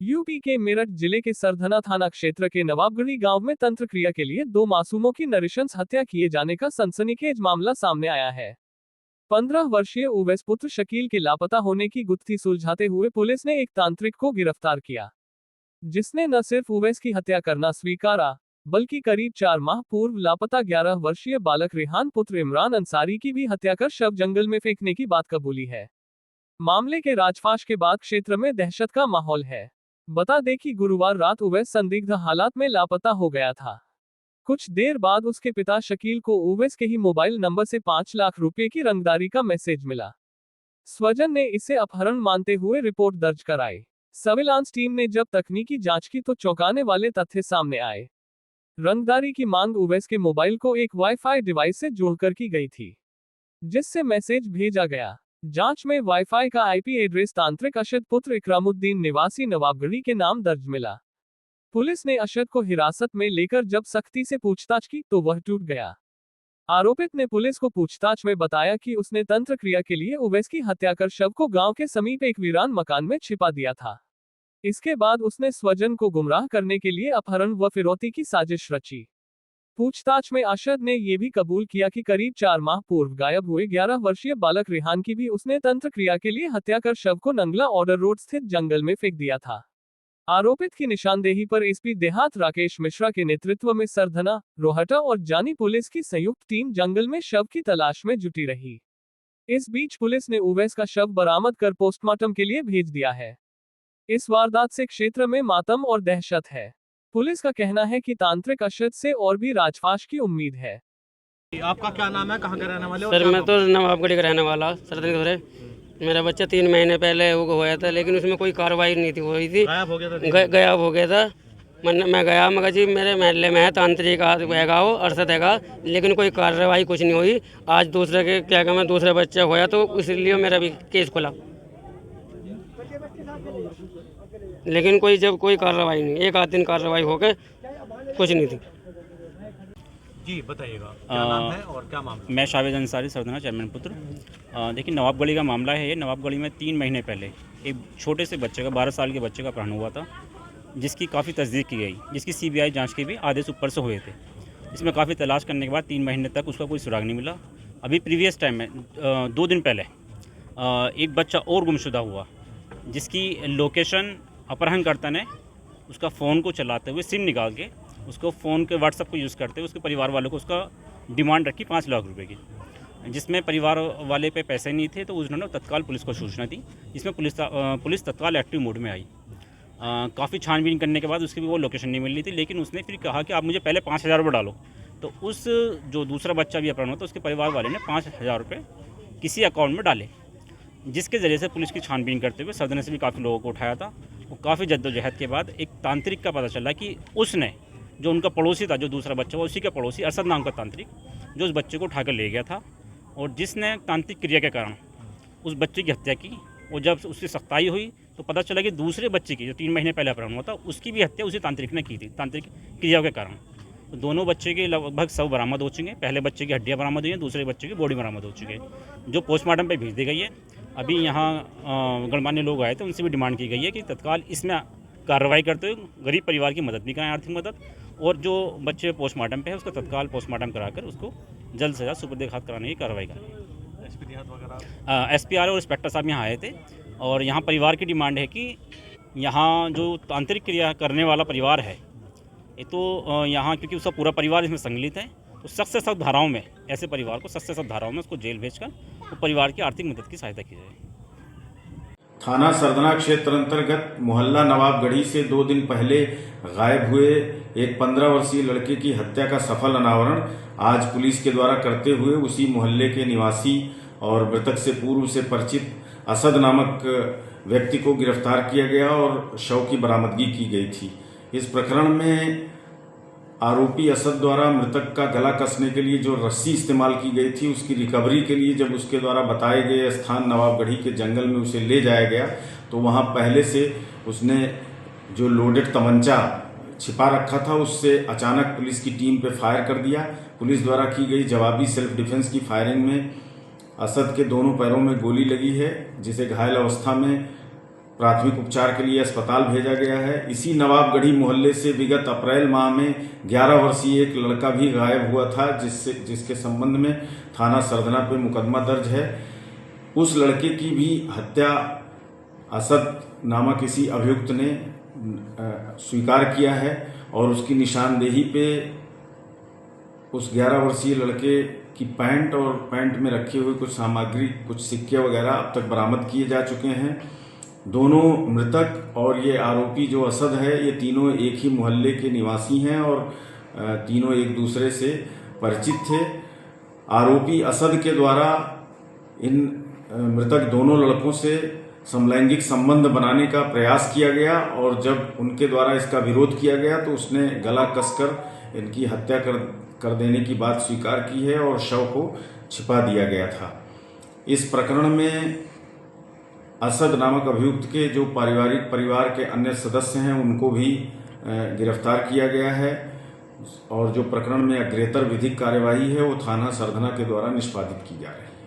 UP के मेरठ जिले के सरधना थाना क्षेत्र के नवाबगढ़ी गांव में तंत्र क्रिया के लिए 2 मासूमों की नृशंस हत्या किए जाने का सनसनीखेज मामला सामने आया है। 15 वर्षीय उवैस पुत्र शकील के लापता होने की गुत्थी सुलझाते हुए पुलिस ने एक तांत्रिक को गिरफ्तार किया, जिसने न सिर्फ उवैस की हत्या करना स्वीकारा, बल्कि करीब 4 माह पूर्व लापता 11 वर्षीय बालक रेहान पुत्र इमरान अंसारी की भी हत्या कर शव जंगल में फेंकने की बात कबूली है। मामले के राजफाश के बाद क्षेत्र में दहशत का माहौल है। बता दें कि गुरुवार रात उवैस संदिग्ध हालात में लापता हो गया था। कुछ देर बाद उसके पिता शकील को उवैस के ही मोबाइल नंबर से 5 लाख रुपए की रंगदारी का मैसेज मिला। स्वजन ने इसे अपहरण मानते हुए रिपोर्ट दर्ज कराई। सर्विलांस टीम ने जब तकनीकी जांच की तो चौंकाने वाले तथ्य सामने आए। रंगदारी की मांग उवैस के मोबाइल को एक वाईफाई डिवाइस से जोड़कर की गई थी, जिससे मैसेज भेजा गया। जांच में वाईफाई का आईपी एड्रेस तांत्रिक अशद पुत्र इकरामुद्दीन निवासी नवाबगढ़ी के नाम दर्ज मिला। पुलिस ने अशद को हिरासत में लेकर जब सख्ती से पूछताछ की तो वह टूट गया। आरोपित ने पुलिस को पूछताछ में बताया कि उसने तंत्र क्रिया के लिए उवैस की हत्या कर शव को गांव के समीप एक वीरान मकान में छिपा दिया था। इसके बाद उसने स्वजन को गुमराह करने के लिए अपहरण व फिरौती की साजिश रची। पूछताछ में अशद ने यह भी कबूल किया कि करीब 4 माह पूर्व गायब हुए 11 वर्षीय बालक रेहान की भी उसने तंत्र क्रिया के लिए हत्या कर शव को नंगला ऑर्डर रोड स्थित जंगल में फेंक दिया था। आरोपित की निशानदेही पर एसपी देहात राकेश मिश्रा के नेतृत्व में सरधना, रोहटा और जानी पुलिस की संयुक्त टीम जंगल में शव की तलाश में जुटी रही। इस बीच पुलिस ने उवैस का शव बरामद कर पोस्टमार्टम के लिए भेज दिया है। इस वारदात से क्षेत्र में मातम और दहशत है। पुलिस का कहना है कि तांत्रिक अशद से और भी राजफाश की उम्मीद है। आपका क्या नाम है, कहाँ के रहने वाले हो? सर मैं तो नवाबगढ़ी का रहने वाला सर। मेरा बच्चा 3 महीने पहले वो होया था, लेकिन उसमें कोई कार्रवाई नहीं थी हुई थी। गायब हो गया था। गायब हो गया था। मैं गया, मगर जी मेरे महल्ले में है तांत्रिक हैगा वो अरशद हैगा, लेकिन कोई कार्रवाई कुछ नहीं हुई। आज दूसरे के क्या कहना दूसरे बच्चा होया तो इसलिए मेरा भी केस खुला, लेकिन कोई कार्रवाई नहीं। एक आध दिन कार्रवाई हो गए, कुछ नहीं थी। जी बताइएगा, क्या नाम है और क्या मामला? मैं शावेद अंसारी, सरधना चेयरमैन पुत्र। देखिए, नवाबगढ़ी का मामला है ये। नवाबगढ़ी में 3 महीने पहले एक छोटे से बच्चे का 12 साल के बच्चे का अपहरण हुआ था, जिसकी काफ़ी तस्दीक की गई, जिसकी सीबीआई जांच के भी आदेश ऊपर से हुए थे। इसमें काफ़ी तलाश करने के बाद 3 महीने तक उसका कोई सुराग नहीं मिला। अभी प्रीवियस टाइम में 2 दिन पहले एक बच्चा और गुमशुदा हुआ, जिसकी लोकेशन अपहरणकर्ता ने उसका फ़ोन को चलाते हुए सिम निकाल के उसको फ़ोन के व्हाट्सएप को यूज़ करते हुए उसके परिवार वालों को उसका डिमांड रखी 5 लाख रुपए की, जिसमें परिवार वाले पे पैसे नहीं थे। तो उन्होंने तत्काल पुलिस को सूचना दी, जिसमें पुलिस तत्काल एक्टिव मोड में आई। काफ़ी छानबीन करने के बाद उसकी भी वो लोकेशन नहीं मिल रही थी, लेकिन उसने फिर कहा कि आप मुझे पहले 5,000 रुपये डालो। तो उस जो दूसरा बच्चा भी अपहरण हुआ था उसके परिवार वाले ने 5,000 रुपये किसी अकाउंट में डाले, जिसके ज़रिए से पुलिस की छानबीन करते हुए सरधना से भी काफ़ी लोगों को उठाया था। वो काफ़ी जद्दोजहद के बाद एक तांत्रिक का पता चला कि उसने, जो उनका पड़ोसी था, जो दूसरा बच्चा हुआ उसी का पड़ोसी अरशद नाम का तांत्रिक, जो उस बच्चे को उठाकर ले गया था और जिसने तांत्रिक क्रिया के कारण उस बच्चे की हत्या की। और जब उसकी सख्ताई हुई तो पता चला कि दूसरे बच्चे की, जो 3 महीने पहले अपहरण हुआ था, उसकी भी हत्या उसी तांत्रिक ने की थी, तांत्रिक क्रिया के कारण। तो दोनों बच्चे के लगभग शव बरामद हो चुके हैं। पहले बच्चे की हड्डियाँ बरामद हुई हैं, दूसरे बच्चे की बॉडी बरामद हो चुकी है, जो पोस्टमार्टम पे भेज दी गई है। अभी यहाँ गणमान्य लोग आए थे, उनसे भी डिमांड की गई है कि तत्काल इसमें कार्रवाई करते हुए गरीब परिवार की मदद भी कराएं, आर्थिक मदद, और जो बच्चे पोस्टमार्टम पे है उसका तत्काल पोस्टमार्टम कराकर उसको जल्द से जल्द सुपुर्द खाक कराने की कार्रवाई करें। एसपीआर और इंस्पेक्टर साहब यहाँ आए थे और यहाँ परिवार की डिमांड है कि यहाँ जो तांत्रिक क्रिया करने वाला परिवार है, ये तो यहाँ क्योंकि उसका पूरा परिवार इसमें संलिप्त है, तो सख्त से सख्त धाराओं में ऐसे परिवार को सख्त से सख्त धाराओं में उसको जेल भेजकर वो परिवार की आर्थिक मदद की सहायता की जाए। थाना सरधना क्षेत्र अंतर्गत मोहल्ला नवाबगढ़ी से 2 दिन पहले गायब हुए एक 15 वर्षीय लड़के की हत्या का सफल अनावरण आज पुलिस के द्वारा करते हुए उसी मोहल्ले के निवासी और मृतक से पूर्व से परिचित असद नामक व्यक्ति को गिरफ्तार किया गया और शव की बरामदगी की गई थी। इस प्रकरण में आरोपी असद द्वारा मृतक का गला कसने के लिए जो रस्सी इस्तेमाल की गई थी, उसकी रिकवरी के लिए जब उसके द्वारा बताए गए स्थान नवाबगढ़ी के जंगल में उसे ले जाया गया तो वहां पहले से उसने जो लोडेड तमंचा छिपा रखा था, उससे अचानक पुलिस की टीम पे फायर कर दिया। पुलिस द्वारा की गई जवाबी सेल्फ डिफेंस की फायरिंग में असद के दोनों पैरों में गोली लगी है, जिसे घायल अवस्था में प्राथमिक उपचार के लिए अस्पताल भेजा गया है। इसी नवाबगढ़ी मोहल्ले से विगत अप्रैल माह में 11 वर्षीय एक लड़का भी गायब हुआ था, जिसके संबंध में थाना सरधना पे मुकदमा दर्ज है। उस लड़के की भी हत्या असद नामक किसी अभियुक्त ने स्वीकार किया है और उसकी निशानदेही पे उस 11 वर्षीय लड़के की पैंट और पैंट में रखे हुए कुछ सामग्री, कुछ सिक्के वगैरह अब तक बरामद किए जा चुके हैं। दोनों मृतक और ये आरोपी जो असद है, ये तीनों एक ही मोहल्ले के निवासी हैं और तीनों एक दूसरे से परिचित थे। आरोपी असद के द्वारा इन मृतक दोनों लड़कों से समलैंगिक संबंध बनाने का प्रयास किया गया और जब उनके द्वारा इसका विरोध किया गया तो उसने गला कसकर इनकी हत्या कर देने की बात स्वीकार की है और शव को छिपा दिया गया था। इस प्रकरण में असद नामक अभियुक्त के जो परिवार के अन्य सदस्य हैं उनको भी गिरफ्तार किया गया है और जो प्रकरण में अग्रेतर विधिक कार्यवाही है वो थाना सरधना के द्वारा निष्पादित की जा रही है।